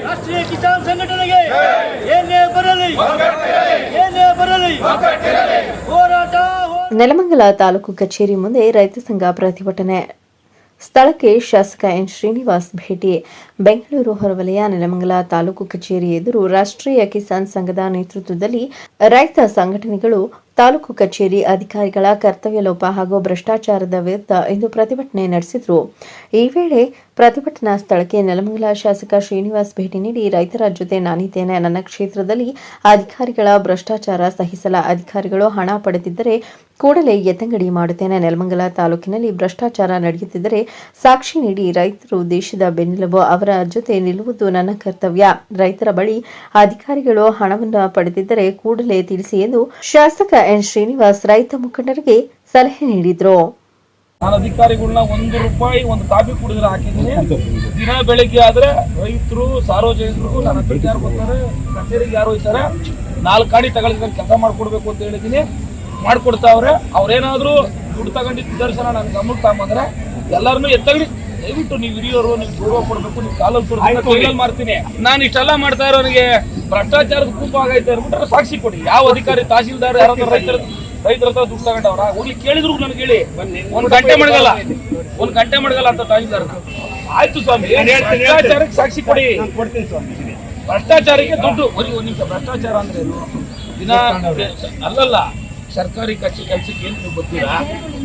ರಾಷ್ಟ್ರೀಯ ಕಿಸಾನ್ ಸಂಘಟನೆಗೆ ಏನೇ ಬರಲಿ ಹೋರಾಟ. ನೆಲಮಂಗಲ ತಾಲೂಕು ಕಚೇರಿ ಮುಂದೆ ರೈತ ಸಂಘ ಪ್ರತಿಭಟನೆ. ಸ್ಥಳಕ್ಕೆ ಶಾಸಕ ಎನ್ ಶ್ರೀನಿವಾಸ್ ಭೇಟಿ. ಬೆಂಗಳೂರು ಹೊರವಲಯ ನೆಲಮಂಗಲ ತಾಲೂಕು ಕಚೇರಿ ಎದುರು ರಾಷ್ಟ್ರೀಯ ಕಿಸಾನ್ ಸಂಘದ ನೇತೃತ್ವದಲ್ಲಿ ರೈತ ಸಂಘಟನೆಗಳು ತಾಲೂಕು ಕಚೇರಿ ಅಧಿಕಾರಿಗಳ ಕರ್ತವ್ಯ ಲೋಪ ಹಾಗೂ ಭ್ರಷ್ಟಾಚಾರದ ವಿರುದ್ಧ ಇಂದು ಪ್ರತಿಭಟನೆ ನಡೆಸಿದರು. ಈ ವೇಳೆ ಪ್ರತಿಭಟನಾ ಸ್ಥಳಕ್ಕೆ ನೆಲಮಂಗಲ ಶಾಸಕ ಶ್ರೀನಿವಾಸ್ ಭೇಟಿ ನೀಡಿ ರೈತರ ಜೊತೆ ನಾನಿದ್ದೇನೆ, ನನ್ನ ಕ್ಷೇತ್ರದಲ್ಲಿ ಅಧಿಕಾರಿಗಳ ಭ್ರಷ್ಟಾಚಾರ ಸಹಿಸಲ, ಅಧಿಕಾರಿಗಳು ಹಣ ಪಡೆದಿದ್ದರೆ ಕೂಡಲೇ ಎತ್ತಂಗಡಿ ಮಾಡುತ್ತೇನೆ, ನೆಲಮಂಗಲ ತಾಲೂಕಿನಲ್ಲಿ ಭ್ರಷ್ಟಾಚಾರ ನಡೆಯುತ್ತಿದ್ದರೆ ಸಾಕ್ಷಿ ನೀಡಿ, ರೈತರು ದೇಶದ ಬೆನ್ನೆಲುಬು, ಅವರ ಜೊತೆ ನಿಲ್ಲುವುದು ನನ್ನ ಕರ್ತವ್ಯ, ರೈತರ ಬಳಿ ಅಧಿಕಾರಿಗಳು ಹಣವನ್ನು ಪಡೆದಿದ್ದರೆ ಕೂಡಲೇ ತಿಳಿಸಿ ಎಂದು ಶಾಸಕ ಎನ್ ಶ್ರೀನಿವಾಸ್ ರೈತ ಮುಖಂಡರಿಗೆ ಸಲಹೆ ನೀಡಿದರು. ನಾನು ಅಧಿಕಾರಿಗಳನ್ನ ₹1 ಒಂದು ಕಾಫಿ ಕುಡಿದ್ರೆ ಹಾಕಿದ್ದೀನಿ. ದಿನ ಬೆಳಿಗ್ಗೆ ಆದ್ರೆ ರೈತರು ಸಾರ್ವಜನಿಕರು ನನ್ನ ಯಾರು ಬರ್ತಾರೆ, ಕಚೇರಿಗೆ ಯಾರು ಹೋಗ್ತಾರೆ, 4 ಗಾಡಿ ತಗೊಳ್ಳಿ ಕೆಲಸ ಮಾಡ್ಕೊಡ್ಬೇಕು ಅಂತ ಹೇಳಿದ್ದೀನಿ. ಮಾಡ್ಕೊಡ್ತಾವ್ರೆ. ಅವ್ರೇನಾದ್ರು ದುಡ್ಡು ತಗೊಂಡಿದ್ದ ದರ್ಶನ ನನ್ನ ಗಮನಕ್ಕೆ ತಗೊಂಬಂದ್ರೆ ಎಲ್ಲರನ್ನೂ ಎತ್ತಗಡಿ ದಯವಿಟ್ಟು ನೀವು ಹಿರಿಯವರು, ನೀವು ಗೌರವ ಕೊಡ್ಬೇಕು, ನೀವು ಕಾಲಲ್ಲಿ ಮಾಡ್ತೀನಿ. ನಾನು ಇಷ್ಟೆಲ್ಲ ಮಾಡ್ತಾ ಇರೋನಿಗೆ ಭ್ರಷ್ಟಾಚಾರದ ಕೂಪ ಆಗೈತೆ ಅಂದ್ಬಿಟ್ರೆ ಸಾಕ್ಷಿ ಕೊಡಿ. ಯಾವ ಅಧಿಕಾರಿ, ತಹಸೀಲ್ದಾರ್ ಯಾರಾದ್ರೂ ರೈತರ ಹತ್ರ ದುಡ್ಡು ತಗೊಂಡವ್ರ ಹೋಗ್ಲಿ ಕೇಳಿದ್ರು ನನಗೆ ಹೇಳಿ. ಒಂದ್ ಗಂಟೆ ಮಡಗಲ್ಲ ಅಂತ ತಹಸೀಲ್ದಾರ್. ಆಯ್ತು ಸ್ವಾಮಿ, ಭ್ರಷ್ಟಾಚಾರಕ್ಕೆ ಸಾಕ್ಷಿ ಕೊಡಿ. ಭ್ರಷ್ಟಾಚಾರಕ್ಕೆ ದುಡ್ಡು ಒಂದ್ ನಿಮಿಷ. ಭ್ರಷ್ಟಾಚಾರ ಅಂದ್ರೆ ದಿನ ಅಲ್ಲಲ್ಲ, ಸರ್ಕಾರಿ ಕೆಲಸಕ್ಕೆ ಏನು ನೀವು ಗೊತ್ತೀರಾ?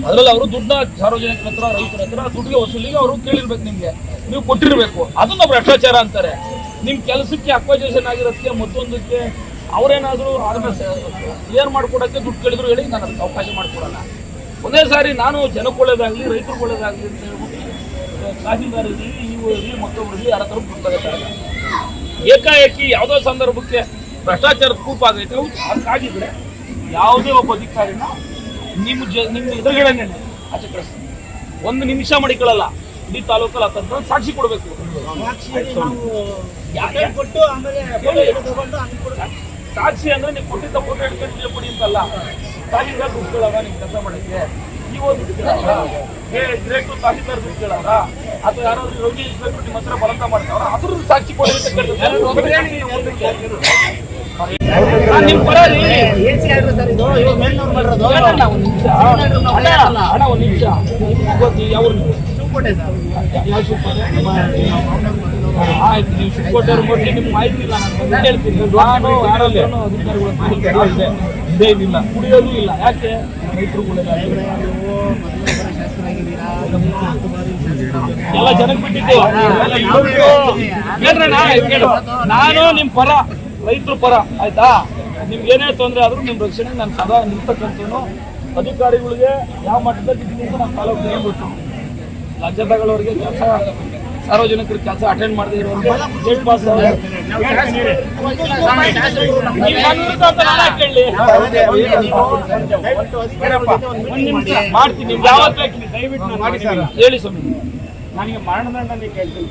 ಅದ್ರಲ್ಲಿ ಅವರು ದುಡ್ಡ ಸಾರ್ವಜನಿಕರ ಹತ್ರ, ರೈತರ ಹತ್ರ ದುಡ್ಡಿಗೆ ವಸೂಲಿಗೆ ಅವರು ಕೇಳಿರ್ಬೇಕು, ನಿಮ್ಗೆ ನೀವು ಕೊಟ್ಟಿರ್ಬೇಕು. ಅದನ್ನ ಭ್ರಷ್ಟಾಚಾರ ಅಂತಾರೆ. ನಿಮ್ ಕೆಲಸಕ್ಕೆ ಅಕ್ವೈಸೇಷನ್ ಆಗಿರೋದಕ್ಕೆ ಮತ್ತೊಂದಕ್ಕೆ ಅವ್ರೇನಾದ್ರು ಅದನ್ನ ಏನ್ ಮಾಡ್ಕೊಡಕ್ಕೆ ದುಡ್ಡು ಕೇಳಿದ್ರು ಹೇಳಿ, ನಾನು ಅದಕ್ಕೆ ಅವಕಾಶ ಮಾಡ್ಕೊಡಲ್ಲ. ಒಂದೇ ಸಾರಿ ನಾನು ಜನಕ್ಕೆ ಒಳ್ಳೇದಾಗ್ಲಿ, ರೈತರಿಗೆ ಒಳ್ಳೇದಾಗ್ಲಿ ಅಂತ ಹೇಳ್ಬಿಟ್ಟು ತಹಸೀಲ್ದಾರ್ ಇರಲಿ, ನೀವು ಇರಲಿ, ಮತ್ತೊಬ್ರು ಇರಲಿ, ಯಾರ ಹತ್ರ ದುಡ್ಡು ತಗೋತಾರೆ. ಏಕಾಏಕಿ ಯಾವುದೋ ಸಂದರ್ಭಕ್ಕೆ ಭ್ರಷ್ಟಾಚಾರದ ಕೂಪ ಆಗೈತೆ, ಅದಕ್ಕಾಗಿದ್ರೆ ಯಾವುದೇ ಒಬ್ಬ ಅಧಿಕಾರಿನ ನಿಮ್ಮ ಎದುರುಗಡೆ ಆಚೆ ಕಳಿಸ್ತೀನಿ. 1 ನಿಮಿಷ ಮಾಡಿಕೊಳ್ಳಲ್ಲ. ಇಡೀ ತಾಲೂಕಲ್ಲಿ ಹತ್ತಂತ ಸಾಕ್ಷಿ ಕೊಡಬೇಕು. ಸಾಕ್ಷಿ ಅಂದ್ರೆ ನೀವು ಕೊಟ್ಟಿದ್ದ ಫೋಟೋ ಹಿಡ್ಕೊಂಡು ಕೊಡಿ ಅಂತಲ್ಲ. ತಹಸೀಲ್ದಾರ್ ದುಡ್ಡು ಕೇಳೋರ ನಿಮ್ ಕೆಲಸ ಮಾಡಕ್ಕೆ, ನೀವು ದುಡ್ಡು ಕೇಳೋರ, ಡೈರೆಕ್ಟ್ ತಹಸೀಲ್ದಾರ್ ದುಡ್ಡು ಕೇಳೋರ, ಅಥವಾ ಯಾರಾದ್ರೂ ರೋಗಿ ಇನ್ಸ್ಪೆಕ್ಟರ್ ನಿಮ್ಮ ಹತ್ರ ಬಲಂತ ಮಾಡ್ತಾವ್ರ, ಅದ್ರದ್ದು ಸಾಕ್ಷಿ ಕೊಡಿ ಅಂತ ಕೇಳ್ತಾರೆ. ನಿಮ್ ಪರ ಒಂದ್ ನಿಮಿಷ ಯಾವ ಆಯ್ತು, ನೀವು ಶಿವಕೋಟೆಯವ್ರು ಕೊಟ್ಟು ನಿಮ್ಗೆ ಮಾಹಿತಿ ಇಲ್ಲ, ನಾನು ಹೇಳ್ತೀನಿ. ನಾನು ಯಾರಲ್ಲೇ ಅಧಿಕಾರಿಗಳ ಮಾಹಿತಿ ಇದೇನಿಲ್ಲ, ಕುಡಿಯೋದು ಇಲ್ಲ. ಯಾಕೆ? ರೈತರು ಎಲ್ಲ ಜನಕ್ಕೆ ಬಿಟ್ಟಿದ್ದು. ನಾನು ನಿಮ್ ಪರ, ರೈತರ ಪರ, ಆಯ್ತಾ? ನಿಮ್ಗೆ ಏನೇ ತೊಂದರೆ ಆದ್ರೂ ನಿಮ್ ರಕ್ಷಣೆ ನಾನು ಸದಾ ನಿಲ್ತಕ್ಕಂಥವ್ನು. ಅಧಿಕಾರಿಗಳಿಗೆ ಯಾವ ಮಟ್ಟದಲ್ಲಿ ಇದ್ದೀನಿ ಅಂತ ನಾನು ತಾಲೂಕು ಹೇಳ್ಬಿಟ್ಟು ಲಂಚ ತಗೊಳ್ಳೋರಿಗೆ, ಕೆಲಸ ಸಾರ್ವಜನಿಕರ ಕೆಲಸ ಅಟೆಂಡ್ ಮಾಡದೇ ಇರೋರಿಗೆ ಜೈಲ್ ಪಾಸ್ ಮಾಡ್ತೀನಿ. ನಿಮ್ಗೆ ಯಾವತ್ತು ಹೇಳಿ ಸ್ವಾಮಿ, ನನಗೆ ಮರಣದಂಡನೆ ಕೇಳ್ತೀನಿ.